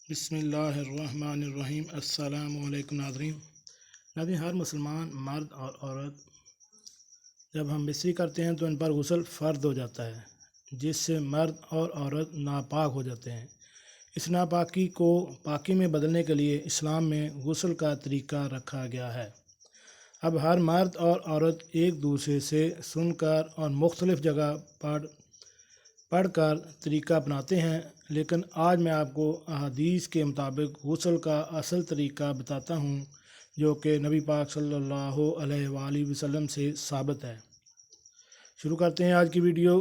بسم اللہ الرحمن الرحیم۔ السلام علیکم ناظرین۔ ہر مسلمان مرد اور عورت جب ہم بستری کرتے ہیں تو ان پر غسل فرض ہو جاتا ہے، جس سے مرد اور عورت ناپاک ہو جاتے ہیں۔ اس ناپاکی کو پاکی میں بدلنے کے لیے اسلام میں غسل کا طریقہ رکھا گیا ہے۔ اب ہر مرد اور عورت ایک دوسرے سے سن کر اور مختلف جگہ پڑھ کر طریقہ اپناتے ہیں، لیکن آج میں آپ کو احادیث کے مطابق غسل کا اصل طریقہ بتاتا ہوں، جو کہ نبی پاک صلی اللہ علیہ وآلہ وسلم سے ثابت ہے۔ شروع کرتے ہیں آج کی ویڈیو۔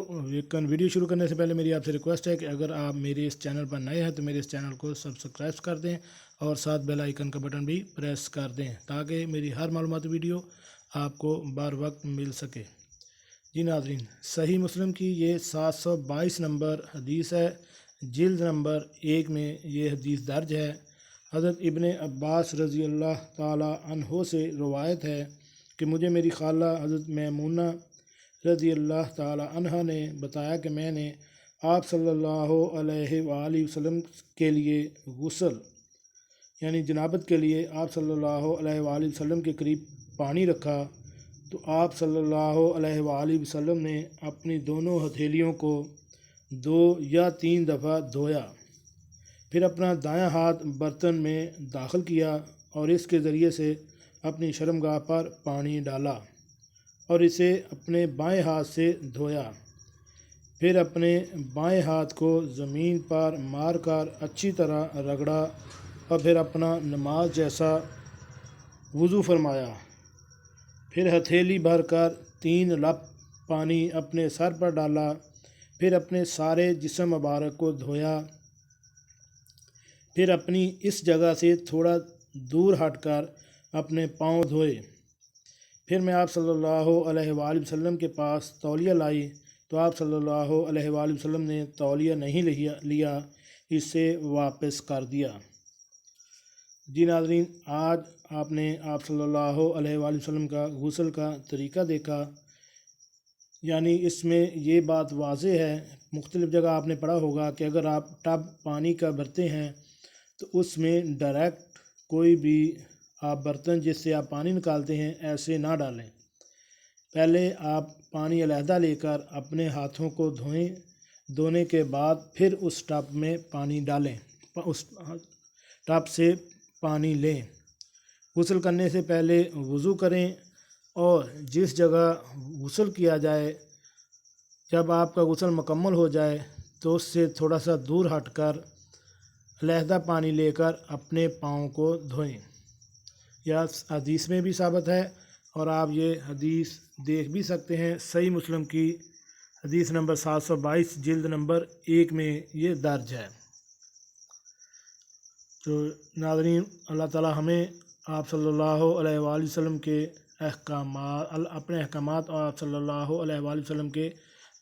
ویڈیو شروع کرنے سے پہلے میری آپ سے ریکویسٹ ہے کہ اگر آپ میرے اس چینل پر نئے ہیں تو میرے اس چینل کو سبسکرائب کر دیں اور ساتھ بیل آئیکن کا بٹن بھی پریس کر دیں تاکہ میری ہر معلوماتی ویڈیو آپ کو بر وقت مل سکے۔ جی ناظرین، صحیح مسلم کی یہ 722 نمبر حدیث ہے، جلد نمبر 1 میں یہ حدیث درج ہے۔ حضرت ابن عباس رضی اللہ تعالی عنہ سے روایت ہے کہ مجھے میری خالہ حضرت میمونہ رضی اللہ تعالی عنہ نے بتایا کہ میں نے آپ صلی اللہ علیہ وآلہ وسلم کے لیے غسل یعنی جنابت کے لیے آپ صلی اللہ علیہ وآلہ وسلم کے قریب پانی رکھا تو آپ صلی اللہ علیہ وآلہ وسلم نے اپنی دونوں ہتھیلیوں کو 2 یا 3 دفعہ دھویا، پھر اپنا دایاں ہاتھ برتن میں داخل کیا اور اس کے ذریعے سے اپنی شرمگاہ پر پانی ڈالا اور اسے اپنے بائیں ہاتھ سے دھویا، پھر اپنے بائیں ہاتھ کو زمین پر مار کر اچھی طرح رگڑا اور پھر اپنا نماز جیسا وضو فرمایا، پھر ہتھیلی بھر کر 3 لپ پانی اپنے سر پر ڈالا، پھر اپنے سارے جسم مبارک کو دھویا، پھر اپنی اس جگہ سے تھوڑا دور ہٹ کر اپنے پاؤں دھوئے۔ پھر میں آپ صلی اللہ علیہ وآلہ وسلم کے پاس تولیہ لائی تو آپ صلی اللہ علیہ وآلہ وسلم نے تولیہ نہیں لیا، اسے واپس کر دیا۔ جی ناظرین، آج آپ نے آپ صلی اللہ علیہ وآلہ وسلم کا غسل کا طریقہ دیکھا، یعنی اس میں یہ بات واضح ہے، مختلف جگہ آپ نے پڑھا ہوگا کہ اگر آپ ٹب پانی کا بھرتے ہیں تو اس میں ڈائریکٹ کوئی بھی آپ برتن جس سے آپ پانی نکالتے ہیں ایسے نہ ڈالیں، پہلے آپ پانی علیحدہ لے کر اپنے ہاتھوں کو دھوئیں، دھونے کے بعد پھر اس ٹب میں پانی ڈالیں، اس ٹب سے پانی لیں۔ غسل کرنے سے پہلے وضو کریں اور جس جگہ غسل کیا جائے جب آپ کا غسل مکمل ہو جائے تو اس سے تھوڑا سا دور ہٹ کر علیحدہ پانی لے کر اپنے پاؤں کو دھوئیں۔ یہ حدیث میں بھی ثابت ہے اور آپ یہ حدیث دیکھ بھی سکتے ہیں، صحیح مسلم کی حدیث نمبر 722 جلد نمبر 1 میں یہ درج ہے۔ تو ناظرین، اللہ تعالی ہمیں آپ صلی اللہ علیہ وآلہ وسلم کے اپنے احکامات اور آپ صلی اللہ علیہ وآلہ وسلم کے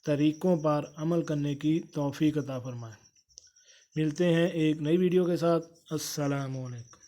طریقوں پر عمل کرنے کی توفیق عطا فرمائے۔ ملتے ہیں ایک نئی ویڈیو کے ساتھ۔ السلام علیکم۔